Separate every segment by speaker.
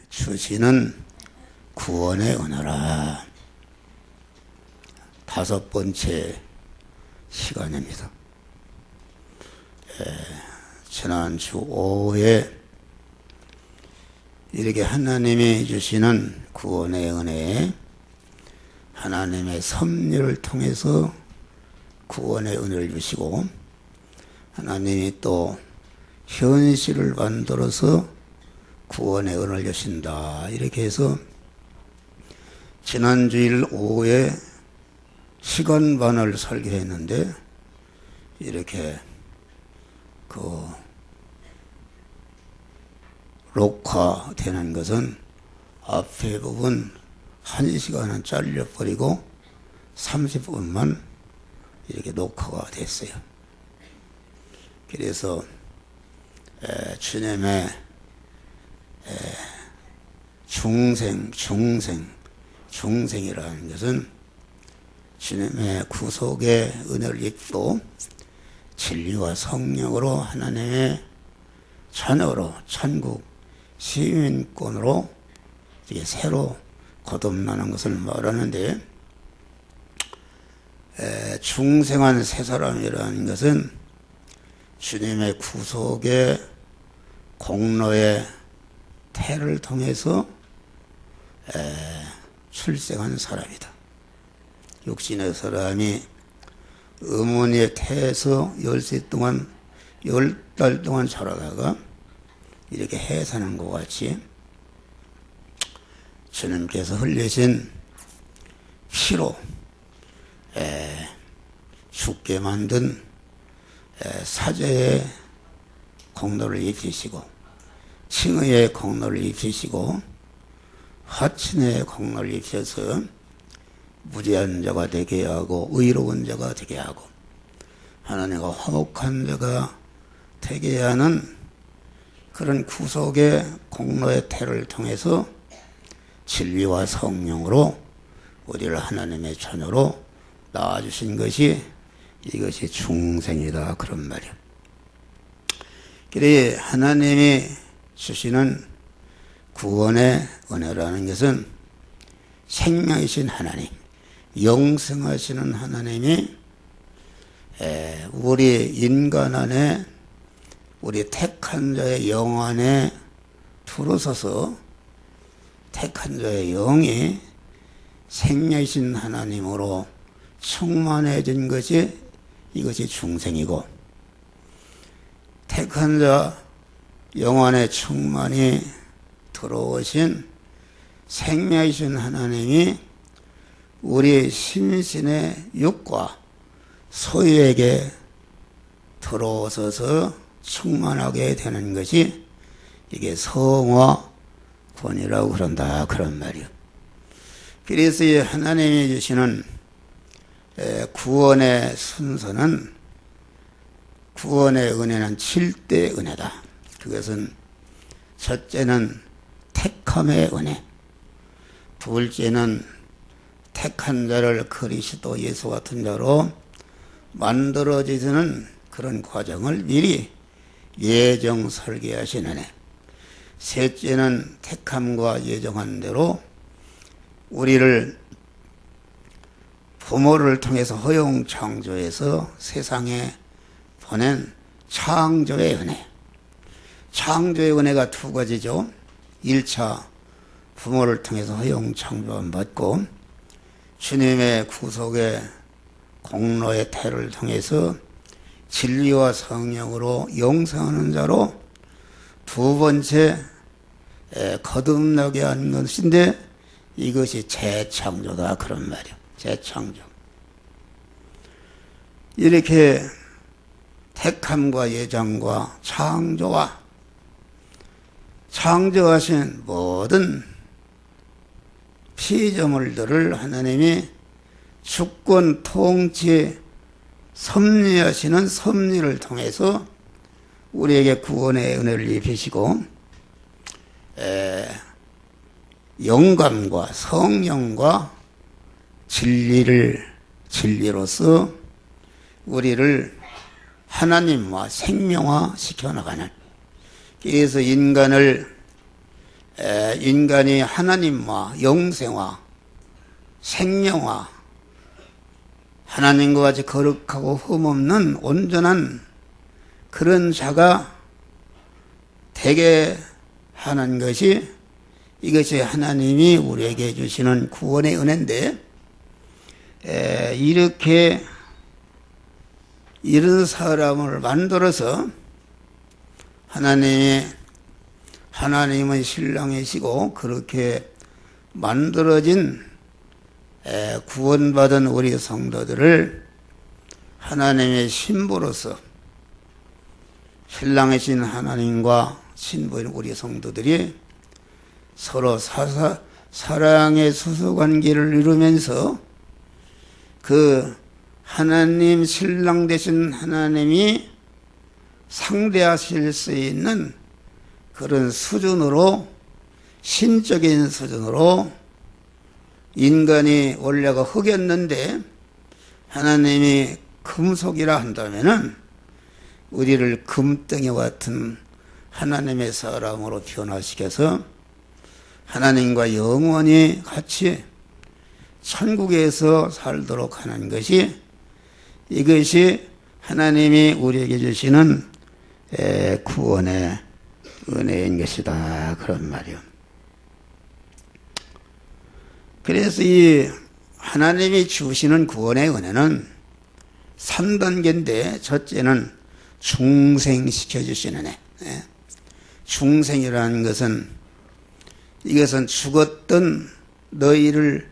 Speaker 1: 주시는 구원의 은혜라. 5번째 시간입니다. 지난주 오후에 이렇게 하나님이 주시는 구원의 은혜에 하나님의 섭리를 통해서 구원의 은혜를 주시고, 하나님이 또 현실을 만들어서 구원의 은혜를 주신다, 이렇게 해서 지난주일 오후에 시간 반을 설교했는데, 이렇게 녹화되는 것은 앞에 부분 1시간은 잘려버리고 30분만 이렇게 녹화가 됐어요. 그래서 주님의 중생이라는 것은 주님의 구속의 은혜를 입고 진리와 성령으로 하나님의 자녀로 천국 시민권으로 이게 새로 거듭나는 것을 말하는데, 중생한 새 사람이라는 것은 주님의 구속의 공로의 태를 통해서 출생한 사람이다. 육신의 사람이 어머니의 태에서 10달 동안 자라다가 이렇게 해사는 것 같이 주님께서 흘리신 피로 죽게 만든 사죄의 공로를 입히시고, 칭의의 공로를 입히시고, 화친의 공로를 입혀서 무죄한 자가 되게 하고 의로운 자가 되게 하고 하나님과 화목한 자가 되게 하는 그런 구속의 공로의 태를 통해서 진리와 성령으로 우리를 하나님의 자녀로 낳아주신 것이, 이것이 중생이다, 그런 말이에요. 그래 하나님이 주시는 구원의 은혜라는 것은 생명이신 하나님, 영생하시는 하나님이 우리 인간 안에, 우리 택한 자의 영 안에 들어서서 택한 자의 영이 생명이신 하나님으로 충만해진 것이, 이것이 중생이고, 택한 자 영 안에 충만히 들어오신 생명이신 하나님이 우리 신신의 육과 소유에게 들어오셔서 충만하게 되는 것이, 이게 성화권이라고 그런다, 그런 말이요. 그래서 이 하나님이 주시는 구원의 순서는, 구원의 은혜는 7대 은혜다. 그것은 첫째는 택함의 은혜, 둘째는 택한 자를 그리스도 예수 같은 자로 만들어지는 그런 과정을 미리 예정 설계하신 은혜, 셋째는 택함과 예정한 대로 우리를 부모를 통해서 허용 창조해서 세상에 보낸 창조의 은혜. 창조의 은혜가 두 가지죠. 1차 부모를 통해서 허용 창조함 받고, 주님의 구속의 공로의 태를 통해서 진리와 성령으로 영생하는 자로 두 번째 거듭나게 하는 것인데, 이것이 재창조다, 그런 말이에요. 재창조. 이렇게 택함과 예정과 창조와 창조하신 모든 피조물들을 하나님이 주권 통치 섭리하시는 섭리를 통해서 우리에게 구원의 은혜를 입히시고, 영감과 성령과 진리로서 우리를 하나님과 생명화 시켜나가는, 그래서 인간을 인간이 하나님과 영생화, 생명화, 하나님과 같이 거룩하고 흠없는 온전한 그런 자가 되게 하는 것이, 이것이 하나님이 우리에게 주시는 구원의 은혜인데, 이렇게 이런 사람을 만들어서 하나님은 신랑이시고 그렇게 만들어진 구원받은 우리 성도들을 하나님의 신부로서, 신랑이신 하나님과 신부인 우리 성도들이 서로 사랑의 수수관계를 이루면서 그 하나님, 신랑 되신 하나님이 상대하실 수 있는 그런 수준으로, 신적인 수준으로, 인간이 원래가 흙이었는데 하나님이 금속이라 한다면은 우리를 금덩이와 같은 하나님의 사람으로 변화시켜서 하나님과 영원히 같이 천국에서 살도록 하는 것이, 이것이 하나님이 우리에게 주시는 구원의 은혜인 것이다, 그런 말이요. 그래서 이 하나님이 주시는 구원의 은혜는 3단계인데, 첫째는 중생시켜 주시는 은혜. 중생이라는 것은, 이것은 죽었던 너희를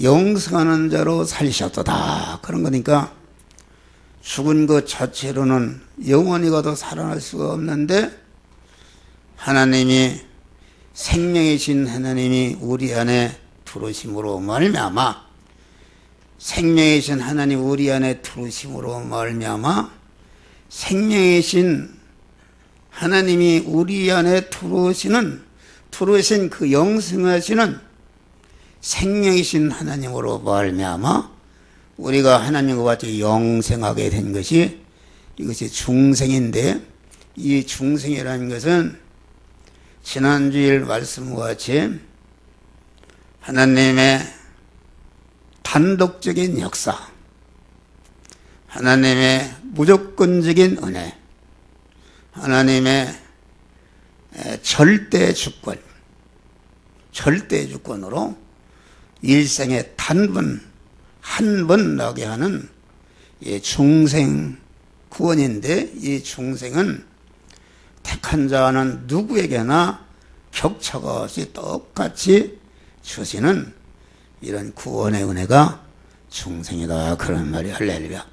Speaker 1: 영생하는 자로 살리셨도다, 그런 거니까 죽은 것 자체로는 영원히 가도 살아날 수가 없는데, 하나님이, 생명이신 하나님이 우리 안에 들어오심으로 말미암아, 생명이신 하나님 우리 안에 들어오심으로 말미암아, 생명이신 하나님이 우리 안에 들어오신 그 영생하시는 생명이신 하나님으로 말미암아 우리가 하나님과 같이 영생하게 된 것이, 이것이 중생인데, 이 중생이라는 것은 지난주일 말씀과 같이 하나님의 단독적인 역사, 하나님의 무조건적인 은혜, 하나님의 절대 주권으로 일생에 한 번 나게 하는 중생 구원인데, 이 중생은 택한 자는 누구에게나 격차가 없이 똑같이 주시는 이런 구원의 은혜가 중생이다, 그런 말이 할렐루야.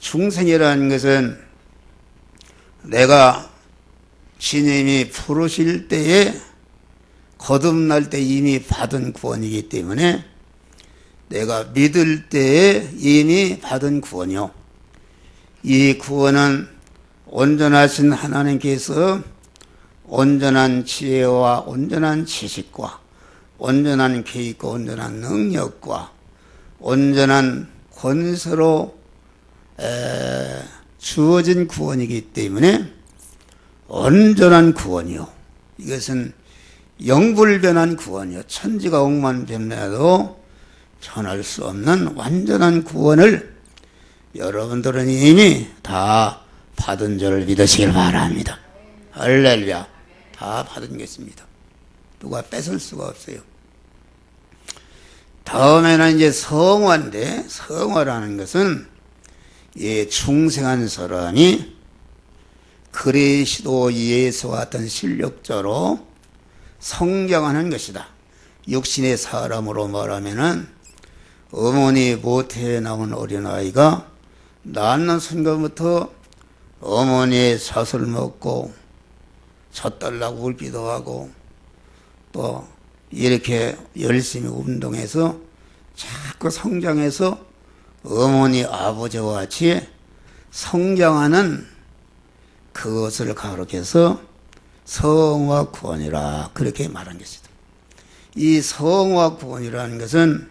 Speaker 1: 중생이라는 것은 내가 주님이 부르실 때에, 거듭날 때 이미 받은 구원이기 때문에, 내가 믿을 때에 이미 받은 구원이요, 이 구원은 온전하신 하나님께서 온전한 지혜와 온전한 지식과 온전한 계획과 온전한 능력과 온전한 권세로 주어진 구원이기 때문에 온전한 구원이요, 이것은 영불변한 구원이요, 천지가 억만 변해도 변할 수 없는 완전한 구원을 여러분들은 이미 다 받은 줄을 믿으시길 바랍니다. 할렐루야. 다 받은 것입니다. 누가 뺏을 수가 없어요. 다음에는 이제 성화인데, 성화라는 것은 이 중생한 사람이 그리스도 예수와 같은 실력자로 성장하는 것이다. 육신의 사람으로 말하면은 어머니 모태에 나온 어린아이가 낳는 순간부터 어머니의 젖을 먹고 젖달라고 울기도 하고, 또 이렇게 열심히 운동해서 자꾸 성장해서 어머니 아버지와 같이 성장하는 그것을 가르쳐서 성화 구원이라 그렇게 말한 것이다. 이 성화 구원이라는 것은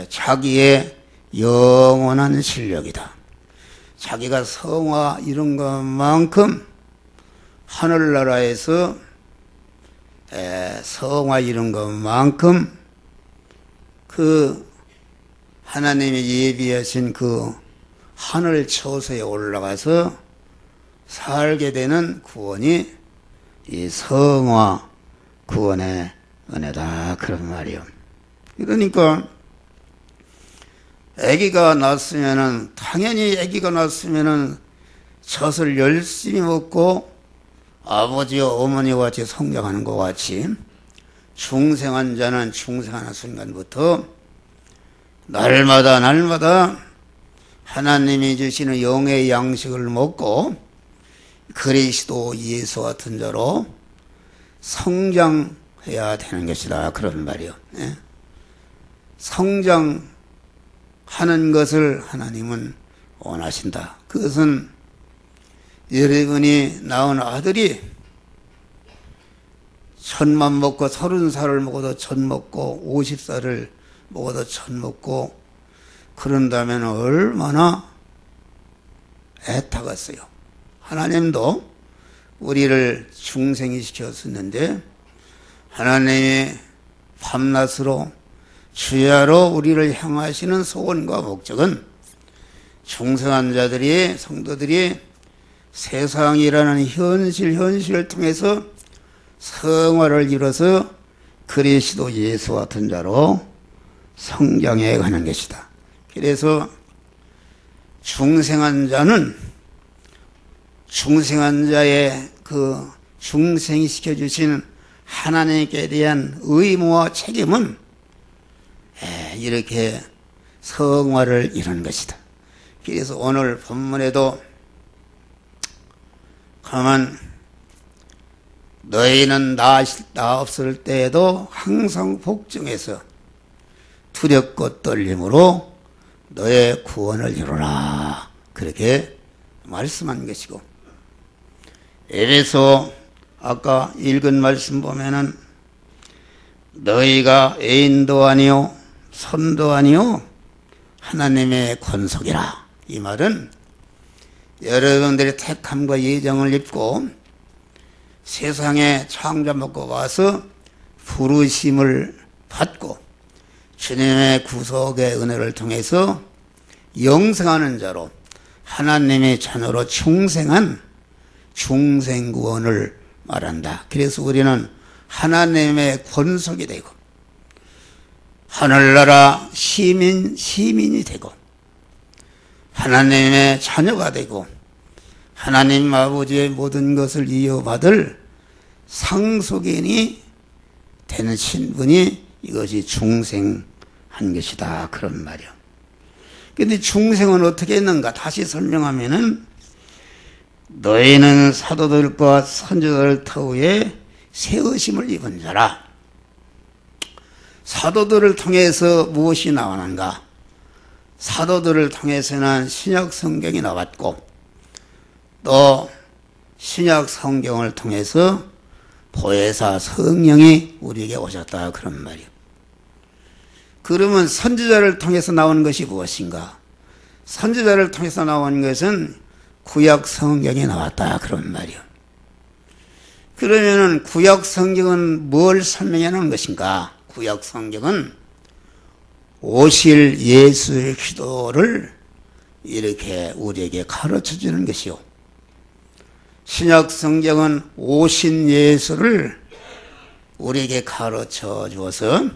Speaker 1: 자기의 영원한 실력이다. 자기가 성화 이룬 것만큼 하늘나라에서 성화 이룬 것만큼 그 하나님이 예비하신 그 하늘 처소에 올라가서 살게 되는 구원이 이 성화 구원의 은혜다 그런 말이요. 그러니까 아기가 낳았으면은 당연히 아기가 낳았으면은 젖을 열심히 먹고 아버지와 어머니와 같이 성장하는 것 같이 중생한 자는 중생하는 순간부터 날마다 하나님이 주시는 영의 양식을 먹고 그리스도 예수 같은 자로 성장해야 되는 것이다 그런 말이요. 성장하는 것을 하나님은 원하신다. 그것은 여러분이 낳은 아들이 1000만 먹고 30살을 먹어도 1000 먹고 50살을 먹어도 1000 먹고 그런다면 얼마나 애타겠어요. 하나님도 우리를 중생이 시켰었는데 하나님의 밤낮으로 주야로 우리를 향하시는 소원과 목적은 중생한 자들이 성도들이 세상이라는 현실을 통해서 성화를 이뤄서 그리스도 예수 같은 자로 성장해 가는 것이다. 그래서 중생한 자는 중생한 자의 그 중생이 시켜주신 하나님께 대한 의무와 책임은 이렇게 성화를 이루는 것이다. 그래서 오늘 본문에도 가만 너희는 나 없을 때에도 항상 복종해서 두렵고 떨림으로 너의 구원을 이루라 그렇게 말씀한 것이고 에베소 아까 읽은 말씀 보면은 너희가 애인도 아니요 손도 아니요 하나님의 권속이라 이 말은 여러분들의 택함과 예정을 입고 세상에 창조 먹고 와서 부르심을 받고 주님의 구속의 은혜를 통해서 영생하는 자로 하나님의 자녀로 중생한 중생구원을 말한다. 그래서 우리는 하나님의 권속이 되고 하늘나라 시민이 되고 하나님의 자녀가 되고 하나님 아버지의 모든 것을 이어받을 상속인이 되는 신분이 이것이 중생한 것이다 그런 말이야. 그런데 중생은 어떻게 했는가 다시 설명하면은 너희는 사도들과 선지자들 터위에 세우심을 입은 자라. 사도들을 통해서 무엇이 나오는가? 사도들을 통해서는 신약 성경이 나왔고 또 신약 성경을 통해서 보혜사 성령이 우리에게 오셨다 그런 말이에요. 그러면 선지자를 통해서 나온 것이 무엇인가? 선지자를 통해서 나온 것은 구약 성경이 나왔다 그런 말이에요. 그러면은 구약 성경은 뭘 설명해 놓은 것인가? 구약 성경은 오실 예수의 기도를 이렇게 우리에게 가르쳐 주는 것이요. 신약 성경은 오신 예수를 우리에게 가르쳐 주어서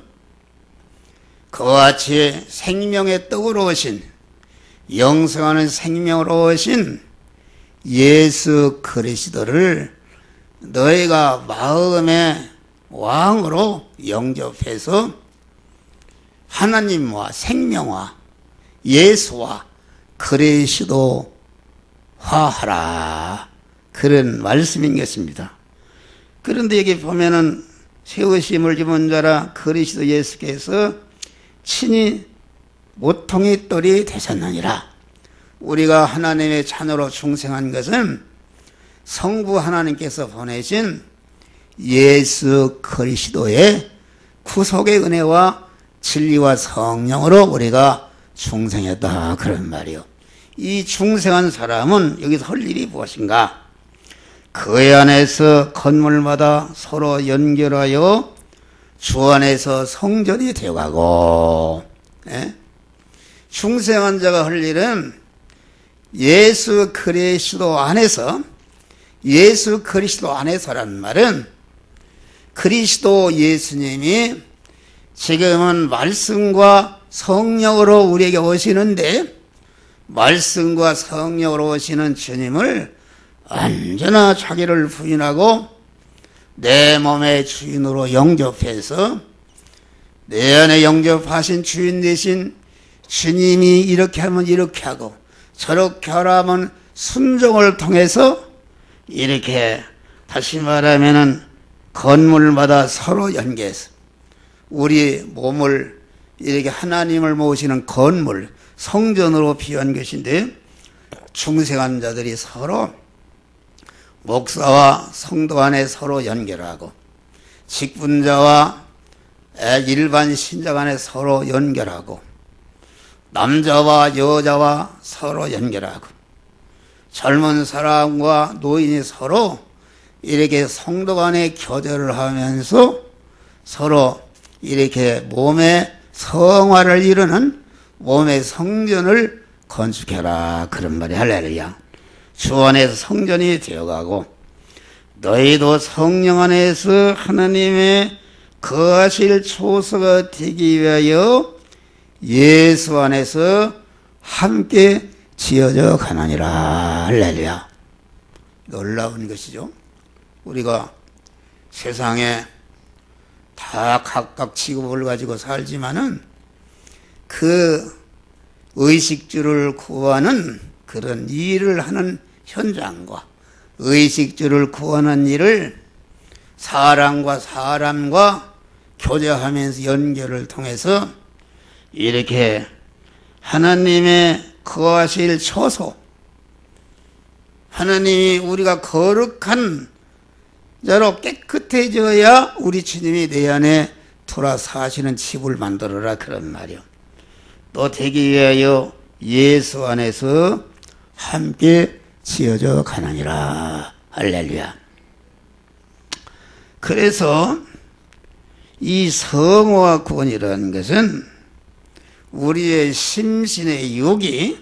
Speaker 1: 그와 같이 생명의 떡으로 오신 영생하는 생명으로 오신 예수 그리스도를 너희가 마음의 왕으로 영접해서 하나님과 생명과 예수와 그리스도화하라 그런 말씀인 것입니다. 그런데 여기 보면은 세우심을 입은 자라 그리스도 예수께서 친히 모통의 똘이 되셨느니라. 우리가 하나님의 자녀로 중생한 것은 성부 하나님께서 보내신 예수 그리스도의 구속의 은혜와 진리와 성령으로 우리가 중생했다 그런 말이요. 이 중생한 사람은 여기서 할 일이 무엇인가? 그 안에서 건물마다 서로 연결하여 주 안에서 성전이 되어가고, 예? 중생한 자가 할 일은 예수 그리스도 안에서, 예수 그리스도 안에서란 말은 그리스도 예수님이 지금은 말씀과 성령으로 우리에게 오시는데, 말씀과 성령으로 오시는 주님을 언제나 자기를 부인하고 내 몸의 주인으로 영접해서 내 안에 영접하신 주인 되신 주님이 이렇게 하면 이렇게 하고 저렇게 하라면 순종을 통해서 이렇게 다시 말하면은 건물마다 서로 연계해서 우리 몸을 이렇게 하나님을 모시는 건물, 성전으로 비유한 것인데, 중생한 자들이 서로 목사와 성도 안에 서로 연결하고 직분자와 일반 신자 간에 서로 연결하고 남자와 여자와 서로 연결하고 젊은 사람과 노인이 서로 이렇게 성도 간에 교제를 하면서 서로 이렇게 몸의 성화를 이루는 몸의 성전을 건축해라, 그런 말이 할렐루야. 주 안에서 성전이 되어가고 너희도 성령 안에서 하나님의 거하실 초소가 되기 위하여 예수 안에서 함께 지어져 가느니라. 할렐루야. 놀라운 것이죠. 우리가 세상에 다 각각 직업을 가지고 살지만은 그 의식주를 구하는 그런 일을 하는 현장과 의식주를 구하는 일을 사람과 사람과 교제하면서 연결을 통해서 이렇게 하나님의 거하실 처소, 하나님이 우리가 거룩한 자로 깨끗해져야 우리 주님이 내 안에 돌아 사시는 집을 만들어라, 그런 말이요. 또 되기 위하여 예수 안에서 함께 지어져 가느니라. 할렐루야. 그래서 이 성화 구원이라는 것은 우리의 심신의 육이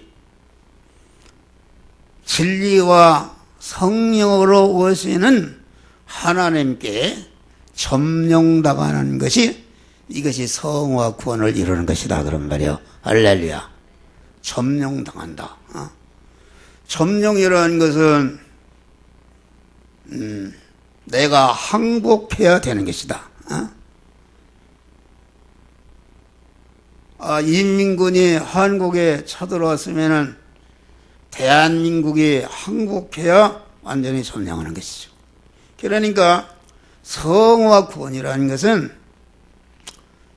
Speaker 1: 진리와 성령으로 오시는 하나님께 점령당하는 것이, 이것이 성화 구원을 이루는 것이다, 그런 말이요. 할렐루야. 점령당한다. 점령이라는 것은 내가 항복해야 되는 것이다. 인민군이 한국에 쳐들어왔으면은 대한민국이 항복해야 완전히 점령하는 것이죠. 그러니까 성화 구원이라는 것은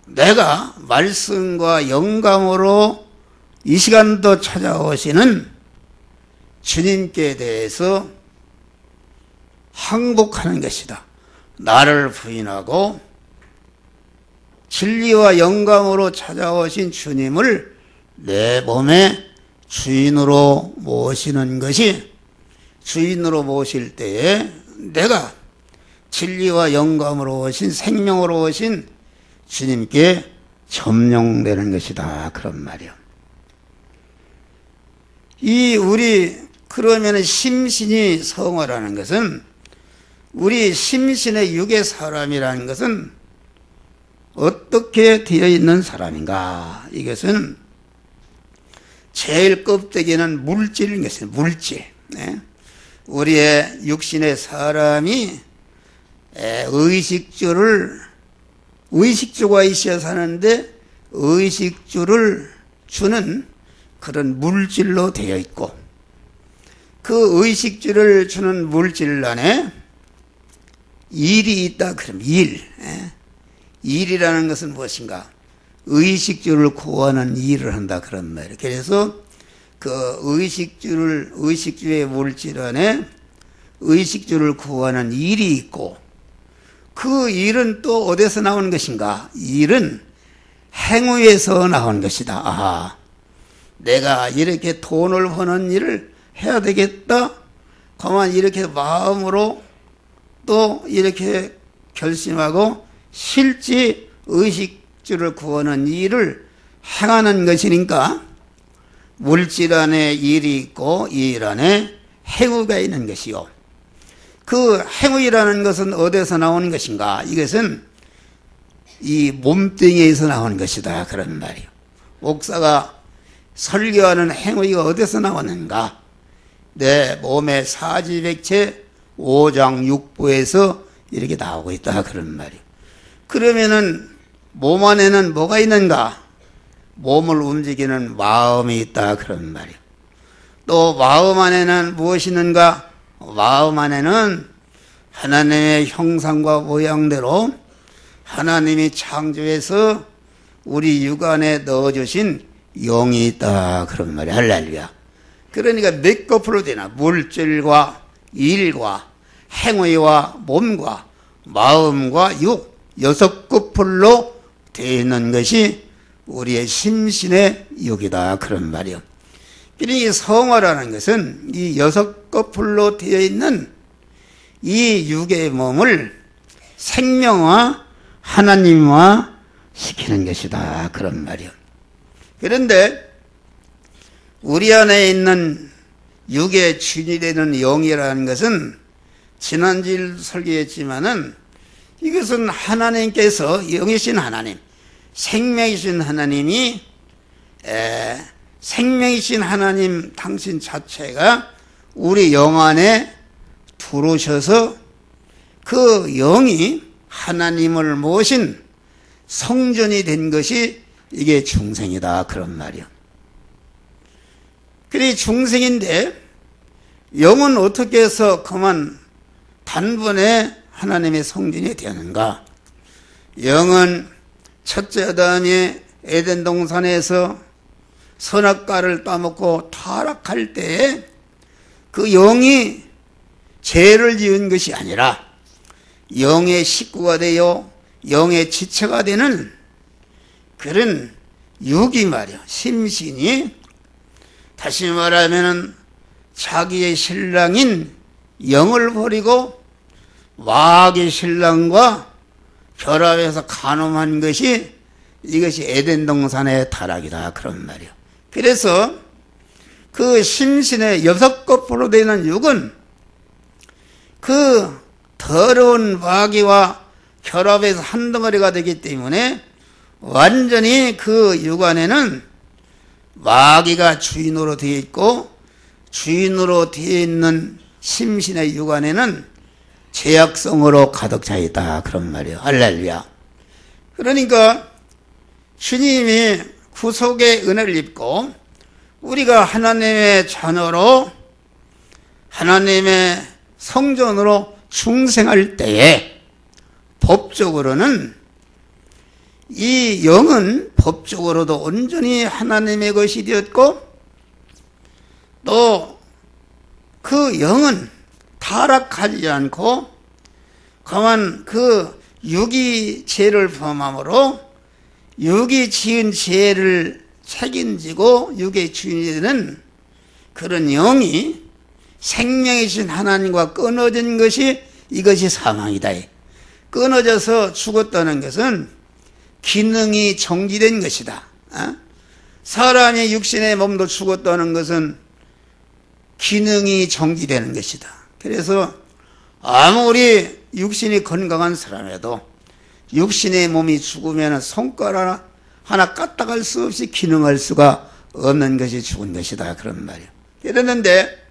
Speaker 1: 내가 말씀과 영감으로 이 시간도 찾아오시는 주님께 대해서 항복하는 것이다. 나를 부인하고 진리와 영감으로 찾아오신 주님을 내 몸의 주인으로 모시는 것이, 주인으로 모실 때에 내가 진리와 영감으로 오신, 생명으로 오신 주님께 점령되는 것이다, 그런 말이요. 그러면 심신이 성화라는 것은, 우리 심신의 육의 사람이라는 것은 어떻게 되어 있는 사람인가? 이것은 제일 껍데기는 물질인 것입니다. 물질. 우리의 육신의 사람이 의식주가 있어야 사는데 의식주를 주는 그런 물질로 되어 있고, 그 의식주를 주는 물질 안에 일이 있다. 그럼 일이라는 것은 무엇인가? 의식주를 구하는 일을 한다, 그런 말이에요. 그래서 그 의식주의 물질 안에 의식주를 구하는 일이 있고, 그 일은 또 어디서 나오는 것인가? 일은 행위에서 나오는 것이다. 아하, 내가 이렇게 돈을 버는 일을 해야 되겠다. 그만 이렇게 마음으로 또 이렇게 결심하고 실제 의식주를 구하는 일을 행하는 것이니까 물질 안에 일이 있고 일 안에 행위가 있는 것이요. 그 행위라는 것은 어디서 나오는 것인가? 이것은 이 몸뚱이에서 나오는 것이다. 그런 말이요. 목사가 설교하는 행위가 어디서 나오는가? 내 몸의 사지백체 5장 6부에서 이렇게 나오고 있다. 그런 말이요. 그러면은 몸 안에는 뭐가 있는가? 몸을 움직이는 마음이 있다. 그런 말이요. 또 마음 안에는 무엇이 있는가? 마음 안에는 하나님의 형상과 모양대로 하나님이 창조해서 우리 육안에 넣어주신 영이 있다. 그런 말이야. 할렐루야. 그러니까 몇 거풀로 되나? 물질과 일과 행위와 몸과 마음과 육 6거풀로 되어 있는 것이 우리의 심신의 육이다. 그런 말이요. 이 성화라는 것은 이 6거풀로 되어 있는 이 육의 몸을 생명화, 하나님화 시키는 것이다. 그런 말이요. 그런데 우리 안에 있는 육의 주인이 되는 영이라는 것은 지난주에 설교했지만은 이것은 하나님께서 영이신 하나님, 생명이신 하나님이 생명이신 하나님 당신 자체가 우리 영 안에 들어오셔서 그 영이 하나님을 모신 성전이 된 것이 이게 중생이다. 그런 말이요. 그래 중생인데 영은 어떻게 해서 그만 단번에 하나님의 성전이 되는가? 영은 첫째 아담이 에덴 동산에서 선악과를 따먹고 타락할 때에 그 영이 죄를 지은 것이 아니라 영의 식구가 되어 영의 지체가 되는 그런 육이 말이야. 심신이 다시 말하면 자기의 신랑인 영을 버리고 마귀의 신랑과 결합해서 간음한 것이 이것이 에덴 동산의 타락이다. 그런 말이요. 그래서 그 심신의 6거풀로 되는 육은 그 더러운 마귀와 결합해서 한 덩어리가 되기 때문에 완전히 그 육 안에는 마귀가 주인으로 되어 있고 주인으로 되어 있는 심신의 육 안에는 죄악성으로 가득 차 있다. 그런 말이에요. 할렐루야. 그러니까 주님이 구속의 은혜를 입고 우리가 하나님의 자녀로 하나님의 성전으로 중생할 때에 법적으로는 이 영은 법적으로도 온전히 하나님의 것이 되었고 또 그 영은 타락하지 않고 가만 그 육이 죄를 범함으로 육이 지은 죄를 책임지고 육의 주인이 되는 그런 영이 생명이신 하나님과 끊어진 것이 이것이 사망이다. 끊어져서 죽었다는 것은 기능이 정지된 것이다. 사람의 육신의 몸도 죽었다는 것은 기능이 정지되는 것이다. 그래서 아무리 육신이 건강한 사람에도 육신의 몸이 죽으면 손가락 하나 까딱할 수 없이 기능할 수가 없는 것이 죽은 것이다. 그런 말이에요. 그랬는데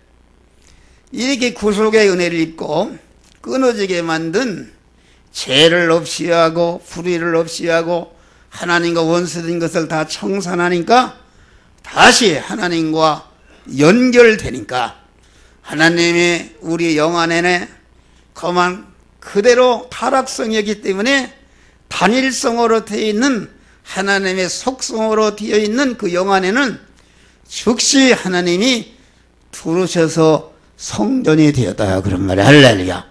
Speaker 1: 이렇게 구속의 은혜를 입고 끊어지게 만든 죄를 없이 하고 불의를 없이 하고 하나님과 원수된 것을 다 청산하니까 다시 하나님과 연결되니까 하나님이 우리 영 안에는 그대로 타락성이었기 때문에 단일성으로 되어 있는 하나님의 속성으로 되어 있는 그 영 안에는 즉시 하나님이 들어오셔서 성전이 되었다. 그런 말이야. 할렐루야.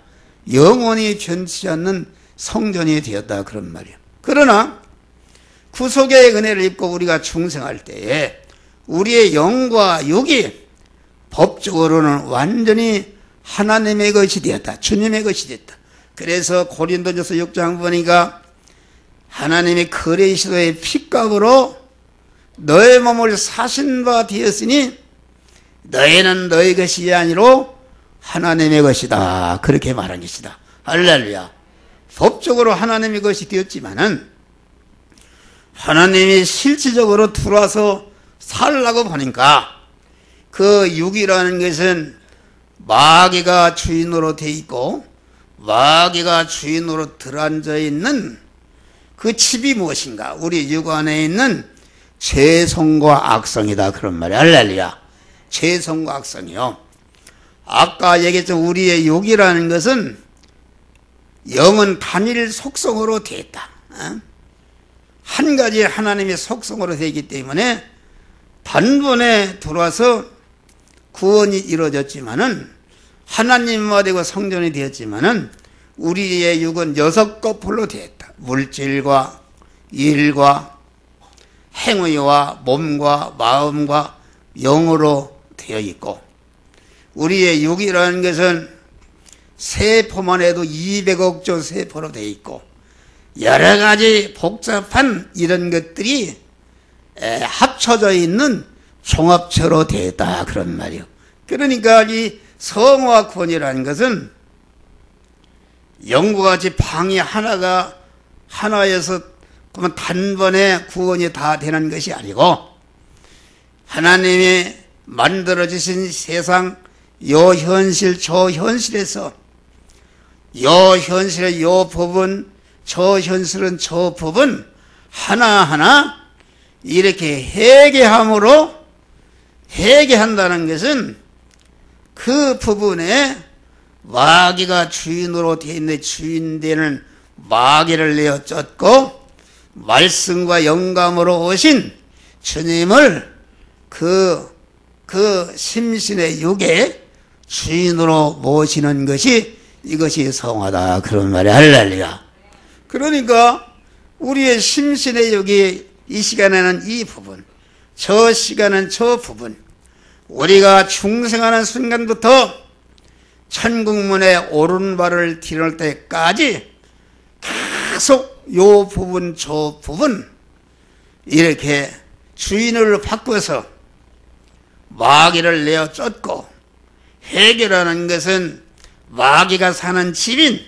Speaker 1: 영원히 변치 않는 성전이 되었다. 그런 말이야. 그러나 구속의 은혜를 입고 우리가 중생할 때에 우리의 영과 육이 법적으로는 완전히 하나님의 것이 되었다. 주님의 것이 됐다. 그래서 고린도전서 6장 보니까 하나님의 그리스도의 피값으로 너의 몸을 사신 바 되었으니 너희는 너의 것이 아니로 하나님의 것이다. 그렇게 말한 것이다. 할렐루야. 법적으로 하나님의 것이 되었지만은 하나님이 실질적으로 들어와서 살라고 보니까 그 육이라는 것은 마귀가 주인으로 돼 있고 마귀가 주인으로 들어앉아 있는 그 칩이 무엇인가? 우리 육 안에 있는 죄성과 악성이다. 그런 말이야. 할렐루야. 죄성과 악성이요. 아까 얘기했죠. 우리의 육이라는 것은 영은 단일 속성으로 되어 있다. 한 가지 하나님의 속성으로 되어 있기 때문에 단번에 들어와서 구원이 이루어졌지만은 하나님과 되고 성전이 되었지만은 우리의 육은 6거풀로 되어 있다. 물질과 일과 행위와 몸과 마음과 영으로 되어 있고 우리의 육이라는 것은 세포만 해도 200억 조 세포로 되어 있고 여러 가지 복잡한 이런 것들이 합쳐져 있는 종합체로 되어 있다. 그런 말이요. 그러니까 이 성화 구원이라는 것은 영과 같이 방이 하나여서 그러면 단번에 구원이 다 되는 것이 아니고 하나님이 만들어주신 세상 요 현실 저 현실에서 요 현실의 요 법은 저 현실은 저 법은 하나하나 이렇게 회개한다는 것은 그 부분에 마귀가 주인으로 되어 있는 주인 되는 마귀를 내어 쫓고 말씀과 영감으로 오신 주님을 그 심신의 육의 주인으로 모시는 것이 이것이 성화다. 그런 말이야. 할렐루야. 그러니까 우리의 심신의 육이 이 시간에는 이 부분, 저 시간은 저 부분, 우리가 중생하는 순간부터 천국문에 오른발을 디딜 때까지 계속 요 부분 저 부분 이렇게 주인을 바꿔서 마귀를 내어 쫓고 해결하는 것은 마귀가 사는 집인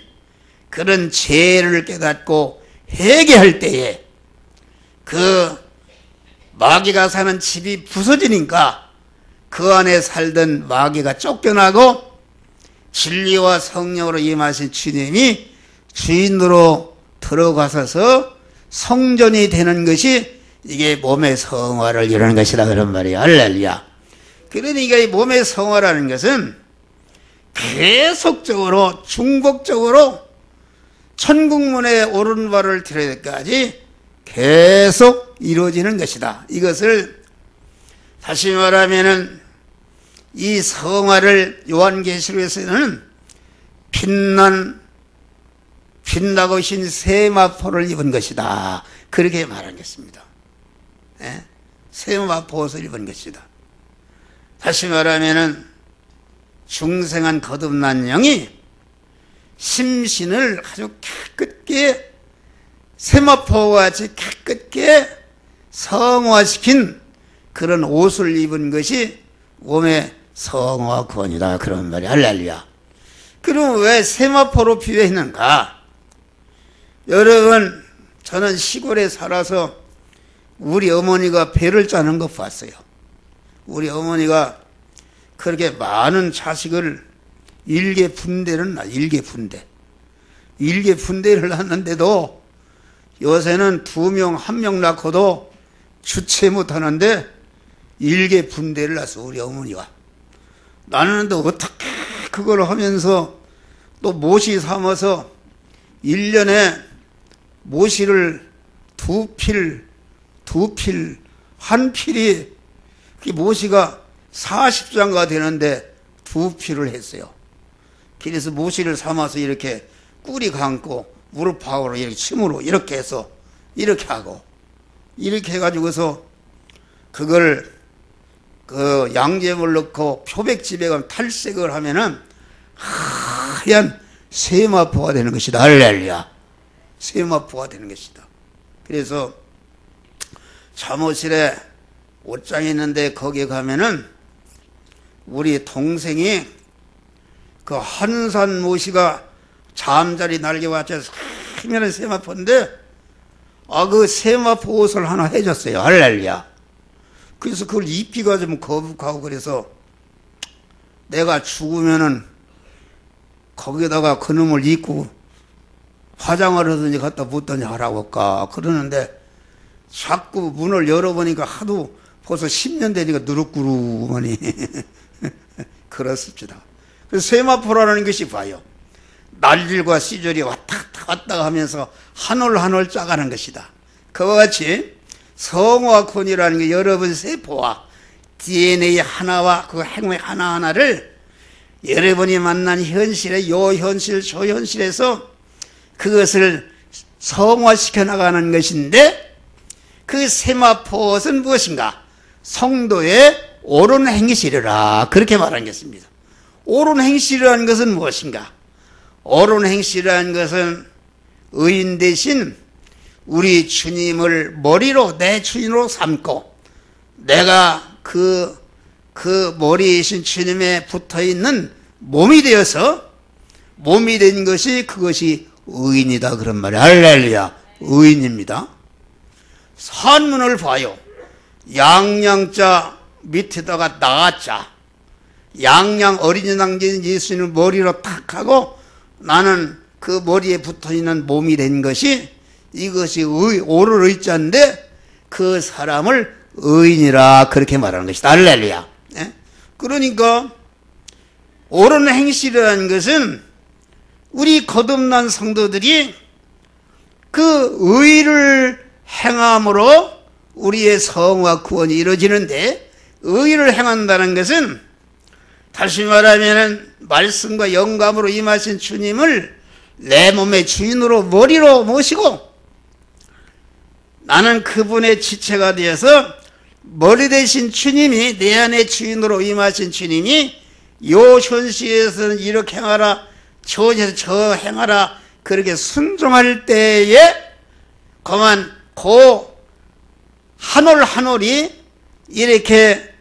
Speaker 1: 그런 죄를 깨닫고 회개할 때에 그 마귀가 사는 집이 부서지니까 그 안에 살던 마귀가 쫓겨나고 진리와 성령으로 임하신 주님이 주인으로 들어가셔서 성전이 되는 것이 이게 몸의 성화를 이루는 것이다. 그런 말이야. 할렐루야. 그러니까 이 몸의 성화라는 것은 계속적으로 중복적으로 천국문에 오른발을 들을 때까지 계속 이루어지는 것이다. 이것을 다시 말하면은 이 성화를 요한계시록에서는 빛나고 신 세마포를 입은 것이다. 그렇게 말한 것입니다. 세마포 옷을 입은 것이다. 다시 말하면은 중생한 거듭난 영이 심신을 아주 깨끗게 세마포와 같이 깨끗게 성화시킨 그런 옷을 입은 것이 몸의 성화 구원이다. 그런 말이 할렐루야. 그럼 왜 세마포로 비유했는가? 여러분, 저는 시골에 살아서 우리 어머니가 배를 짜는 거 봤어요. 우리 어머니가 그렇게 많은 자식을 일개분대를 낳았는데도 요새는 2명, 1명 낳고도 주체 못하는데 일개분대를 낳았어. 우리 어머니가. 나는 또 어떻게 그걸 하면서 또 모시 삼아서 1년에 모시를 한 필이 그 모시가 40장가 되는데 2필을 했어요. 그래서 모시를 삼아서 이렇게 꿀이 감고 무릎팍으로 이렇게 침으로 이렇게 해서 이렇게 하고 이렇게 해가지고서 그걸 그 양재물 넣고 표백집에 가면 탈색을 하면은 하얀 세마포가 되는 것이다. 할렐루야. 세마포가 되는 것이다. 그래서 잠옷실에 옷장이 있는데 거기에 가면은 우리 동생이 그 한산 모시가 잠자리 날개와 같이 하면은 세마포인데 그 세마포 옷을 하나 해줬어요. 할렐루야. 그래서 그걸 입기가 좀 거북하고 그래서 내가 죽으면은 거기다가 그놈을 입고 화장을 하든지 갖다 붓든지 하라고 할까 그러는데 자꾸 문을 열어보니까 하도 벌써 10년 되니까 누룩구룩하니 그렇습니다. 그래서 세마포라는 것이 봐요. 날들과 시절이 왔다 갔다 하면서 한 올 한 올 짜가는 것이다. 그와 같이 성화 콘이라는 게 여러분 세포와 DNA 하나와 그 행위 하나하나를 여러분이 만난 현실에 요 현실 저 현실에서 그것을 성화시켜 나가는 것인데 그 세마포는 무엇인가? 성도의 옳은 행실이라 그렇게 말한 것입니다. 옳은 행실이라는 것은 무엇인가? 옳은 행실이라는 것은 의인 대신 우리 주님을 머리로 내 주인으로 삼고 내가 그 머리이신 주님에 붙어있는 몸이 되어서 몸이 된 것이 그것이 의인이다 그런 말이에요. 할렐루야. 의인입니다. 산문을 봐요. 양양자 밑에다가 나자 양양 어린이 남긴 예수님을 머리로 탁 하고 나는 그 머리에 붙어있는 몸이 된 것이 이것이 옳은 의자인데 그 사람을 의인이라 그렇게 말하는 것이다. 할렐루야. 그러니까 옳은 행실이라는 것은 우리 거듭난 성도들이 그 의를 행함으로 우리의 성화 구원이 이루어지는데 의를 행한다는 것은 다시 말하면 말씀과 영감으로 임하신 주님을 내 몸의 주인으로 머리로 모시고 나는 그분의 지체가 되어서 머리 대신 주님이 내 안에 주인으로 임하신 주님이 요 현실에서는 이렇게 행하라 저 행하라 그렇게 순종할 때에 그만 그 한 올 한 올이 이렇게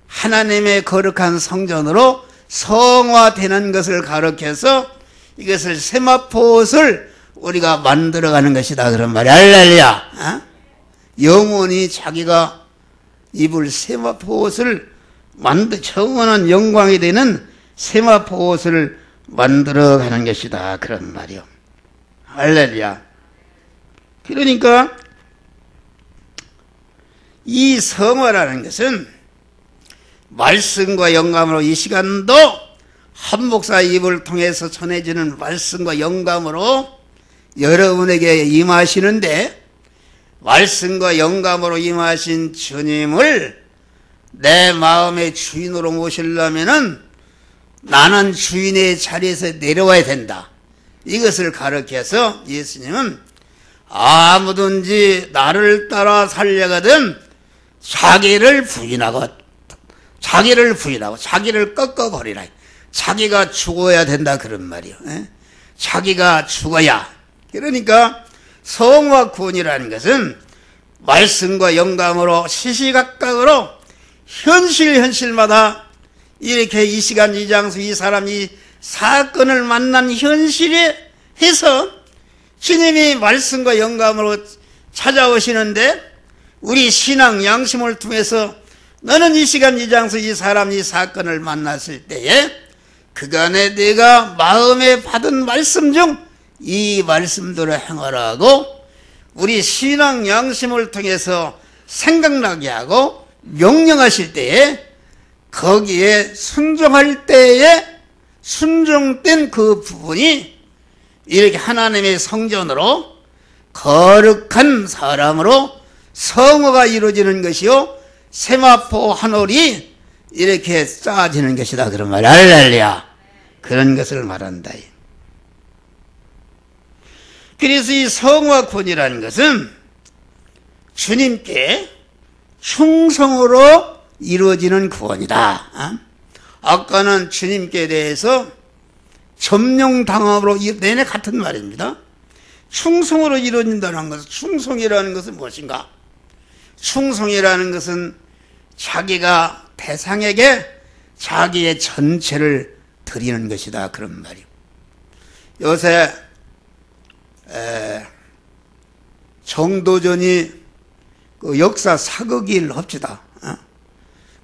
Speaker 1: 하나님의 거룩한 성전으로 성화되는 것을 가르쳐서 이것을 세마포옷을 우리가 만들어가는 것이다 그런 말이야. 할렐루야. 영원히 자기가 입을 세마포옷을 영원한 영광이 되는 세마포옷을 만들어가는 것이다 그런 말이요. 할렐루야. 그러니까 이 성화라는 것은 말씀과 영감으로 이 시간도 한 목사 입을 통해서 전해지는 말씀과 영감으로 여러분에게 임하시는데 말씀과 영감으로 임하신 주님을 내 마음의 주인으로 모시려면은 나는 주인의 자리에서 내려와야 된다. 이것을 가르쳐서 예수님은 아무든지 나를 따라 살려거든 자기를 부인하고 자기를 꺾어버리라. 자기가 죽어야 된다 그런 말이요. 자기가 죽어야. 그러니까 성화 구원이라는 것은 말씀과 영감으로 시시각각으로 현실마다 이렇게 이 시간 이 장소 이 사람 이 사건을 만난 현실에 해서 주님이 말씀과 영감으로 찾아오시는데 우리 신앙 양심을 통해서 너는 이 시간 이 장소 이 사람 이 사건을 만났을 때에 그간에 내가 마음에 받은 말씀 중 이 말씀대로 행하라고 우리 신앙 양심을 통해서 생각나게 하고 명령하실 때에 거기에 순종할 때에 순종된 그 부분이 이렇게 하나님의 성전으로 거룩한 사람으로 성화가 이루어지는 것이요 세마포 한 올이 이렇게 쌓아지는 것이다 그런 말이야. 할렐루야. 그런 것을 말한다. 그래서 이 성화권이라는 것은 주님께 충성으로 이루어지는 구원이다. 아까는 주님께 대해서 점령당함으로 내내 같은 말입니다. 충성으로 이루어진다는 것은, 충성이라는 것은 무엇인가? 충성이라는 것은 자기가 대상에게 자기의 전체를 드리는 것이다, 그런 말이요. 요새 정도전이 그 역사 사극일 합시다.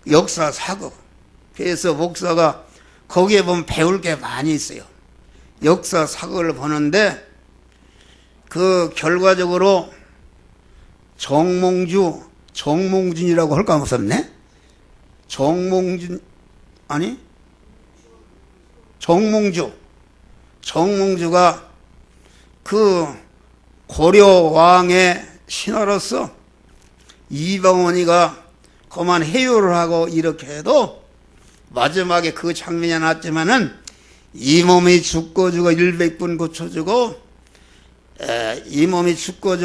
Speaker 1: 역사 사극. 그래서 목사가 거기에 보면 배울 게 많이 있어요. 역사 사극을 보는데 그 결과적으로 정몽준이라고 할까 무섭네? 정몽주가 그 고려 왕의 신하로서 이방원이가 그만 해요를 하고 이렇게 해도 마지막에 그 장면이 나왔지만은 이 몸이 죽고 100번 고쳐주고, 이 몸이 죽고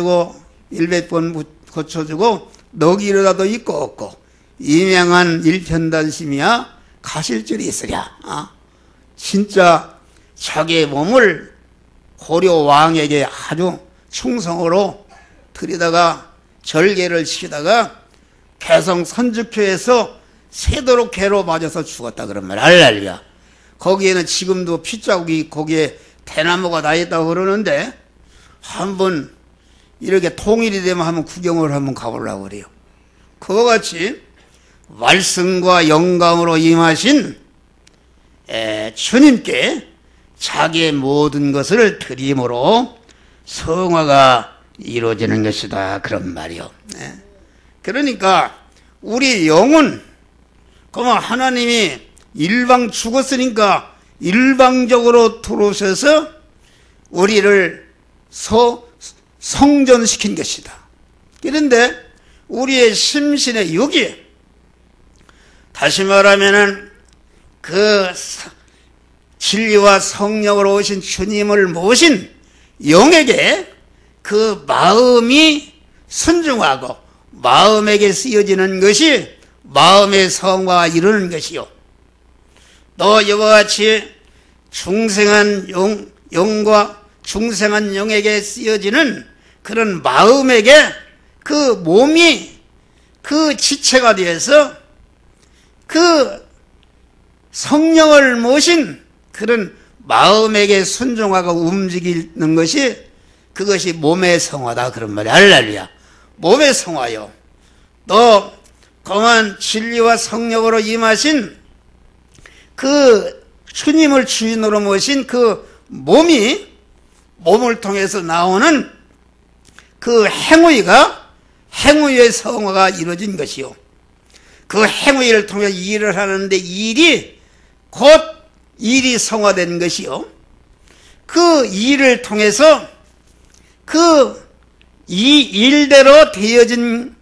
Speaker 1: 100번 고쳐주고, 너기로라도 있고 없고 이명한 일편단심이야 가실 줄이 있으랴. 진짜 자기의 몸을 고려 왕에게 아주 충성으로 들이다가 절개를 시키다가 개성 선주교에서 새도록 개로 맞아서 죽었다, 그런 말. 할렐루야. 거기에는 지금도 핏자국이 거기에 대나무가 나 있다고 그러는데 한번 이렇게 통일이 되면 한번 구경을 한번 가보려고 그래요. 그와 같이 말씀과 영감으로 임하신 주님께 자기의 모든 것을 드림으로 성화가 이루어지는 것이다, 그런 말이요. 그러니까 우리 영은 그만 하나님이 일방 죽었으니까 일방적으로 들어오셔서 우리를 성전시킨 것이다. 그런데 우리의 심신의 육이, 다시 말하면은 그 진리와 성령으로 오신 주님을 모신 영에게 그 마음이 순종하고 마음에게 쓰여지는 것이 마음의 성화가 이루는 것이요. 또 이와 같이 중생한 영과 중생한 영에게 쓰여지는 그런 마음에게 그 몸이 그 지체가 되어서 그 성령을 모신 그런 마음에게 순종하고 움직이는 것이, 그것이 몸의 성화다, 그런 말이야. 할렐루야. 몸의 성화요. 또 그만 진리와 성령으로 임하신 그 주님을 주인으로 모신 그 몸을 통해서 나오는 그 행위의 성화가 이루어진 것이요. 그 행위를 통해 일을 하는데 일이 성화된 것이요. 그 일을 통해서 그 이 일대로 되어진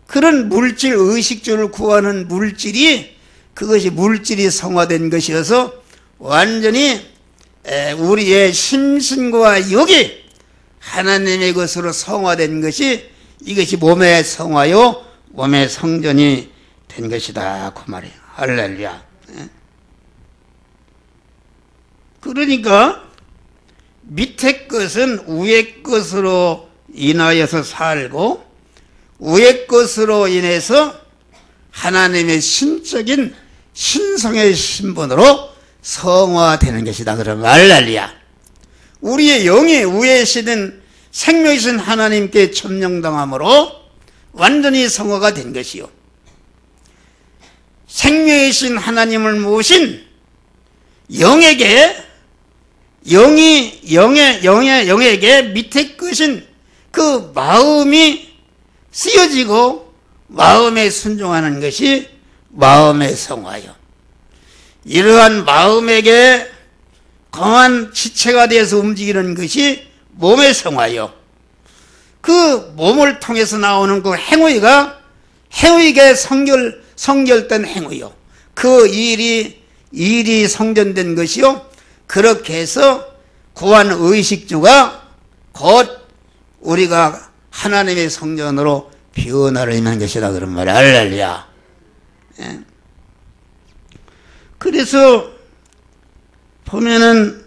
Speaker 1: 그런 물질, 의식주를 구하는 물질이, 그것이 물질이 성화된 것이어서 완전히 우리의 심신과 육이 하나님의 것으로 성화된 것이, 이것이 몸의 성화요, 몸의 성전이 된 것이다, 그 말이에요. 할렐루야. 그러니까 밑에 것은 위의 것으로 인하여서 살고, 위의 것으로 인해서 하나님의 신적인 신성의 신분으로 성화되는 것이다, 그런 할렐루야. 우리의 영이 위에시는 생명이신 하나님께 점령당함으로 완전히 성화가 된 것이요. 생명이신 하나님을 모신 영에게, 영에게 밑에 것인 그 마음이 쓰여지고 마음에 순종하는 것이 마음의 성화요. 이러한 마음에게 강한 지체가 되어서 움직이는 것이 몸의 성화요. 그 몸을 통해서 나오는 그 행위가 성결된 행위요. 그 일이 성전된 것이요. 그렇게 해서 구한 의식주가 곧 우리가 하나님의 성전으로 변화를 임한 것이다, 그런 말이야. 할렐루야. 그래서 보면은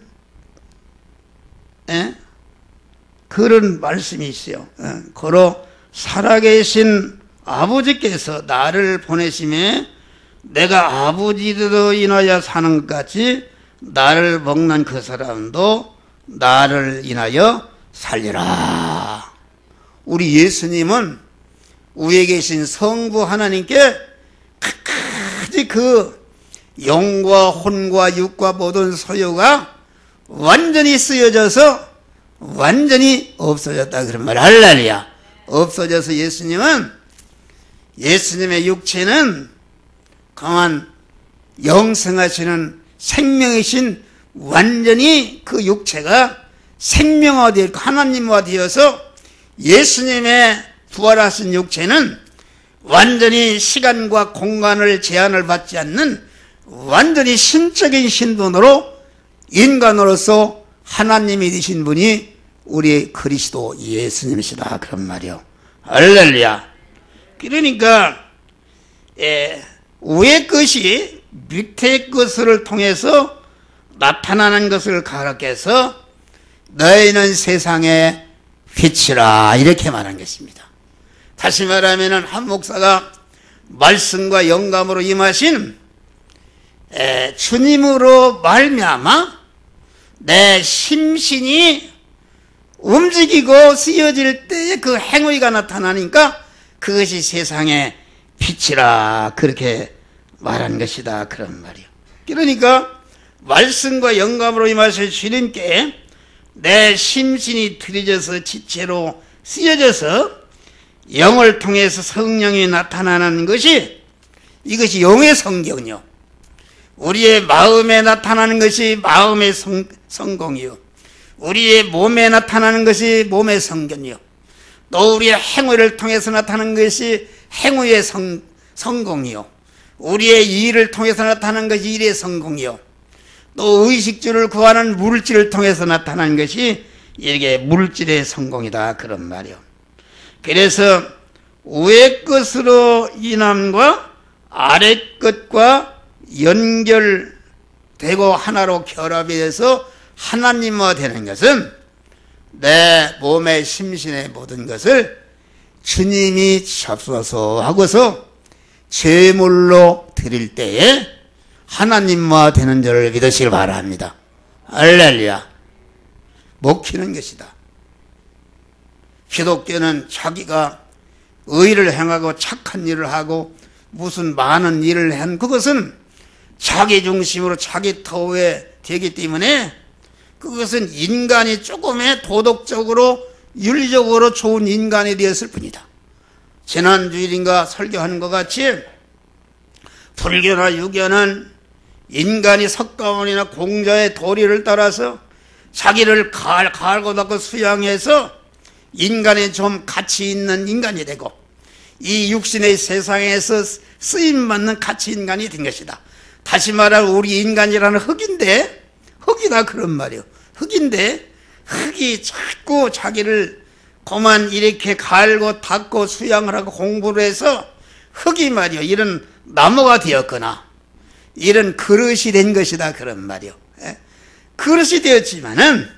Speaker 1: 그런 말씀이 있어요. 고로 살아계신 아버지께서 나를 보내심에 내가 아버지로 인하여 사는 것 같이 나를 먹는 그 사람도 나를 인하여 살리라. 우리 예수님은 위에 계신 성부 하나님께 끝까지 그 영과 혼과 육과 모든 소유가 완전히 쓰여져서 완전히 없어졌다 그런 말. 할렐루야. 없어져서 예수님의 육체는 강한 영생하시는 생명이신 완전히 그 육체가 생명화되어 하나님화되어서 예수님의 부활하신 육체는 완전히 시간과 공간을 제한을 받지 않는 완전히 신적인 신분으로 인간으로서 하나님이 되신 분이 우리 그리스도 예수님이시다 그런 말이요. 할렐루야. 그러니까 위의 것이 밑의 것을 통해서 나타나는 것을 가르쳐서 너희는 세상의 빛이라 이렇게 말한 것입니다. 다시 말하면 한 목사가 말씀과 영감으로 임하신 주님으로 말미암아 내 심신이 움직이고 쓰여질 때에 그 행위가 나타나니까 그것이 세상의 빛이라 그렇게 말한 것이다 그런 말이요. 그러니까 말씀과 영감으로 임하신 주님께 내 심신이 들여져서 지체로 쓰여져서 영을 통해서 성령이 나타나는 것이 이것이 영의 성경이요. 우리의 마음에 나타나는 것이 마음의 성공이요. 우리의 몸에 나타나는 것이 몸의 성견이요. 또 우리의 행위를 통해서 나타나는 것이 행위의 성공이요. 우리의 일을 통해서 나타나는 것이 일의 성공이요. 또 의식주를 구하는 물질을 통해서 나타나는 것이 이게 물질의 성공이다 그런 말이요. 그래서 위의 것으로 인함과 아래 것과 연결되고 하나로 결합이 돼서 하나님화 되는 것은 내 몸의 심신의 모든 것을 주님이 잡숴서 하고서 제물로 드릴 때에 하나님화 되는 줄을 믿으시길 바랍니다. 할렐루야. 먹히는 것이다. 기독교는 자기가 의를 행하고 착한 일을 하고 무슨 많은 일을 한 그것은 자기 중심으로 자기 터에 되기 때문에 그것은 인간이 조금의 도덕적으로 윤리적으로 좋은 인간이 되었을 뿐이다. 지난주일인가 설교하는 것 같이 불교나 유교는 인간이 석가모니나 공자의 도리를 따라서 자기를 갈고 닦고 수양해서 인간이 좀 가치 있는 인간이 되고 이 육신의 세상에서 쓰임받는 가치 인간이 된 것이다. 다시 말하면 우리 인간이라는 흙이다 그런 말이요. 흙인데 흙이 자꾸 자기를 그만 이렇게 갈고 닦고 수양을 하고 공부를 해서 흙이 말이요. 이런 나무가 되었거나 이런 그릇이 된 것이다 그런 말이요. 그릇이 되었지만은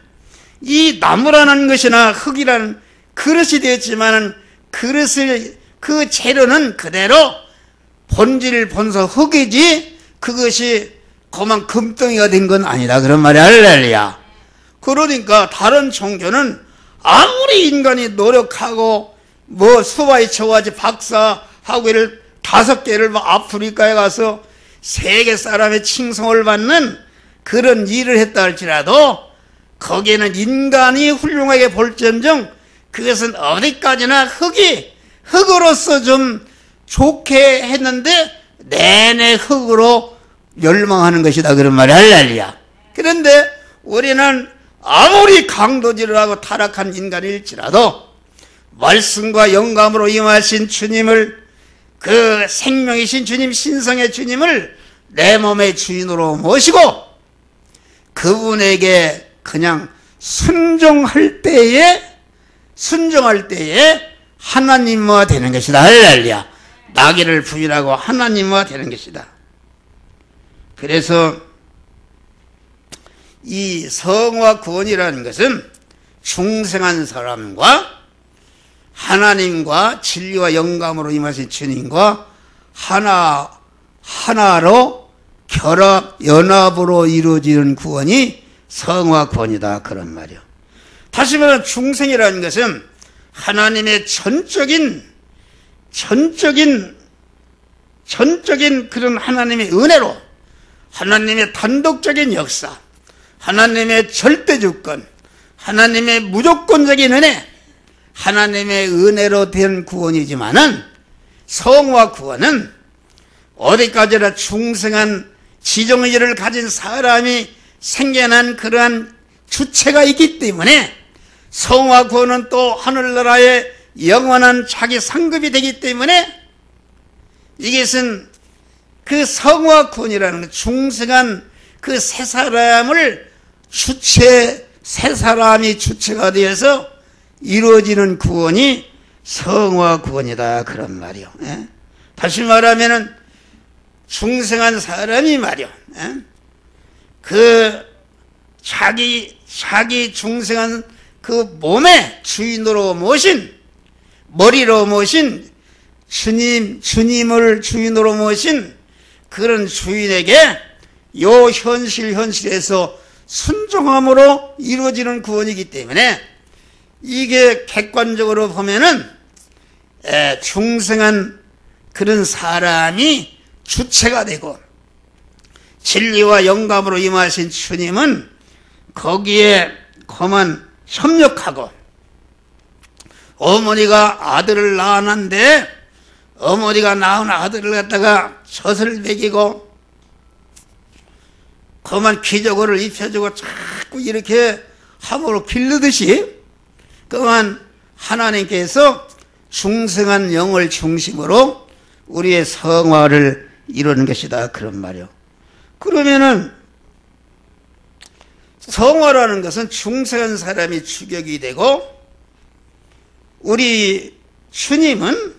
Speaker 1: 이 나무라는 것이나 흙이라는 그릇이 되었지만은 그릇을 그 재료는 그대로 본질 본서 흙이지 그것이 그만 금덩이가 된 건 아니다 그런 말이야. 할렐루야. 그러니까 다른 종교는 아무리 인간이 노력하고 뭐 수바이 쳐가지 박사하고 이를 5개를 아프리카에 가서 세계 사람의 칭송을 받는 그런 일을 했다 할지라도 거기에는 인간이 훌륭하게 볼지언정 그것은 어디까지나 흙으로서 좀 좋게 했는데 내내 흙으로 멸망하는 것이다 그런 말이 할렐루야. 그런데 우리는 아무리 강도질을 하고 타락한 인간일지라도 말씀과 영감으로 임하신 주님을 그 생명이신 주님 신성의 주님을 내 몸의 주인으로 모시고 그분에게 그냥 순종할 때에 하나님화 되는 것이다. 할렐루야. 나귀를 부인하고 하나님화 되는 것이다. 그래서 이 성화 구원이라는 것은 중생한 사람과 하나님과 진리와 영감으로 임하신 주님과 하나로 결합, 연합으로 이루어지는 구원이 성화 구원이다. 그런 말이요. 다시 말하면 중생이라는 것은 하나님의 전적인 그런 하나님의 은혜로, 하나님의 단독적인 역사, 하나님의 절대주권, 하나님의 무조건적인 은혜, 하나님의 은혜로 된 구원이지만은 성화 구원은 어디까지나 중생한 지정의를 가진 사람이 생겨난 그러한 주체가 있기 때문에 성화 구원은 또 하늘나라의 영원한 자기 상급이 되기 때문에 이것은 그 성화 구원이라는 것, 중생한 그 세 사람을 세 사람이 주체가 되어서 이루어지는 구원이 성화 구원이다. 그런 말이요. 예? 다시 말하면은 중생한 사람이 말이요. 예? 그 자기 중생한 그 몸의 주인으로 모신, 머리로 모신 주님을 주인으로 모신 그런 주인에게 요 현실에서 순종함으로 이루어지는 구원이기 때문에 이게 객관적으로 보면은 중생한 그런 사람이 주체가 되고 진리와 영감으로 임하신 주님은 거기에 그만 협력하고, 어머니가 아들을 낳았는데 어머니가 낳은 아들을 갖다가 젖을 먹이고 그만 기저귀를 입혀주고 자꾸 이렇게 함으로 기르듯이 그만 하나님께서 중생한 영을 중심으로 우리의 성화를 이루는 것이다. 그런 말이요. 그러면은 성화라는 것은 중생한 사람이 주격이 되고, 우리 주님은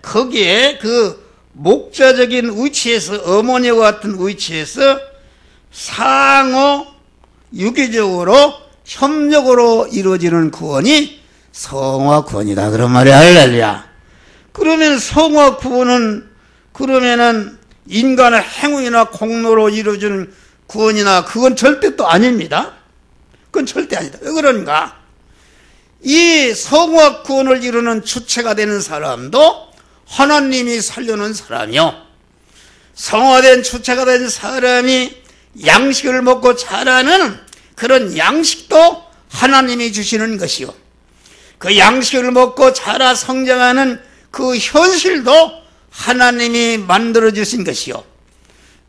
Speaker 1: 거기에 그 목자적인 위치에서, 어머니와 같은 위치에서 상호 유기적으로 협력으로 이루어지는 구원이 성화 구원이다. 그런 말이야. 할렐루야. 그러면 성화 구원은 그러면은 인간의 행위나 공로로 이루어지는 구원이나 그건 절대 또 아닙니다. 그건 절대 아니다. 왜 그런가? 이 성화 구원을 이루는 주체가 되는 사람도 하나님이 살려놓은 사람이요, 성화된 주체가 된 사람이 양식을 먹고 자라는 그런 양식도 하나님이 주시는 것이요, 그 양식을 먹고 자라 성장하는 그 현실도 하나님이 만들어 주신 것이요,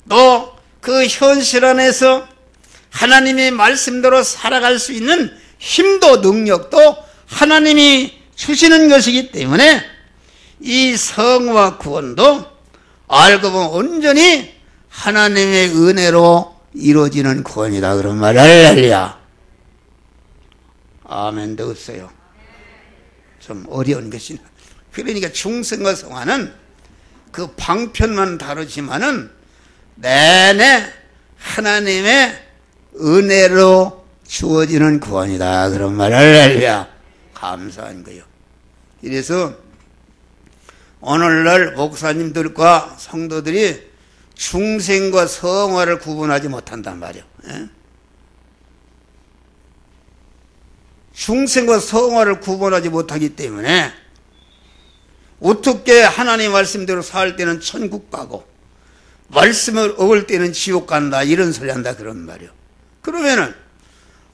Speaker 1: 또 그 현실 안에서 하나님의 말씀대로 살아갈 수 있는 힘도 능력도 하나님이 주시는 것이기 때문에 이 성화 구원도 알고 보면 온전히 하나님의 은혜로 이루어지는 구원이다. 그런 말. 할렐루야. 아멘도 없어요. 좀 어려운 것이나. 그러니까 중생과 성화는 그 방편만 다르지만은 내내 하나님의 은혜로 주어지는 구원이다. 그런 말. 할렐루야. 감사한 거요. 이래서 오늘날 목사님들과 성도들이 중생과 성화를 구분하지 못한단 말이에요. 중생과 성화를 구분하지 못하기 때문에 어떻게 하나님 말씀대로 살 때는 천국 가고 말씀을 어길 때는 지옥 간다 이런 소리 한다 그런 말이에요. 그러면은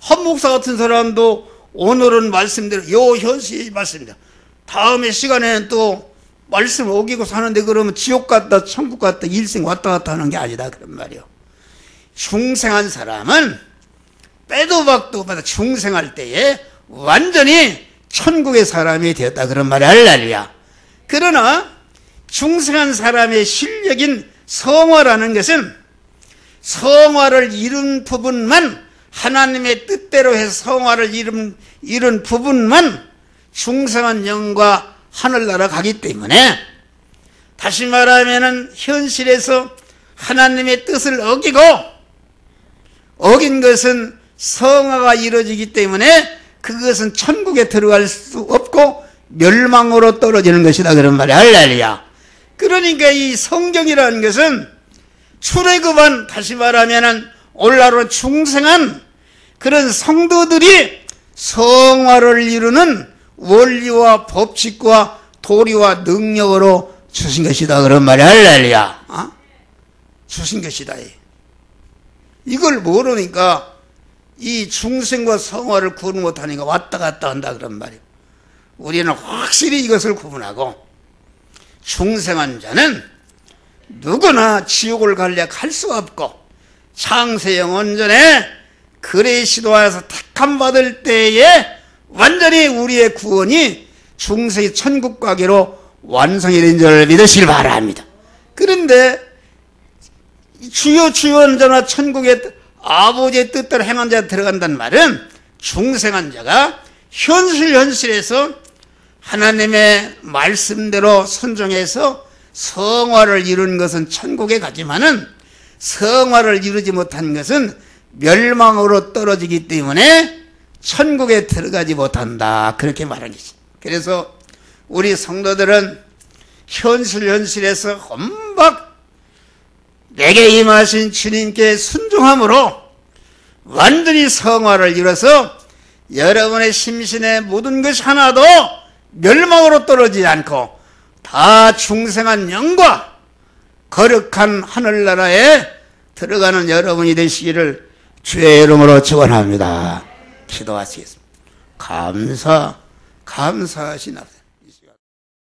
Speaker 1: 한 목사 같은 사람도 오늘은 말씀대로 요 현실 말씀이다, 다음에 시간에는 또 말씀 어기고 사는데 그러면 지옥 갔다 천국 갔다 일생 왔다 갔다 하는 게 아니다 그런 말이에요. 중생한 사람은 빼도 박도 없이 중생할 때에 완전히 천국의 사람이 되었다 그런 말이. 할렐루야. 그러나 중생한 사람의 실력인 성화라는 것은 성화를 이룬 부분만, 하나님의 뜻대로 해서 성화를 이룬 부분만 중생한 영과 하늘나라 가기 때문에, 다시 말하면은 현실에서 하나님의 뜻을 어긴 것은 성화가 이루어지기 때문에 그것은 천국에 들어갈 수 없고 멸망으로 떨어지는 것이다 그런 말이야. 할렐루야. 그러니까 이 성경이라는 것은 출애굽한, 다시 말하면은 올라로 중생한 그런 성도들이 성화를 이루는 원리와 법칙과 도리와 능력으로 주신 것이다 그런 말이야. 할렐루야. 주신 것이다. 이걸 모르니까 이 중생과 성화를 구분 못하니까 왔다 갔다 한다 그런 말이에요. 우리는 확실히 이것을 구분하고, 중생한 자는 누구나 지옥을 갈래 갈 수가 없고, 창세 영원전에 그리스도에서 택함 받을 때에 완전히 우리의 구원이 중생의 천국 가기로 완성이 된 줄 믿으시길 바랍니다. 그런데 주요 주원자나 천국의 아버지의 뜻대로 행한 자가 들어간다는 말은, 중생한 자가 현실에서 하나님의 말씀대로 순종해서 성화를 이룬 것은 천국에 가지만은 성화를 이루지 못한 것은 멸망으로 떨어지기 때문에 천국에 들어가지 못한다, 그렇게 말하는 것이죠. 그래서 우리 성도들은 현실에서 혼박 내게 임하신 주님께 순종함으로 완전히 성화를 이뤄서 여러분의 심신의 모든 것이 하나도 멸망으로 떨어지지 않고 다 중생한 영과 거룩한 하늘나라에 들어가는 여러분이 되시기를 주의 이름으로 축원합니다. 기도하시겠습니다. 감사하신 아버지,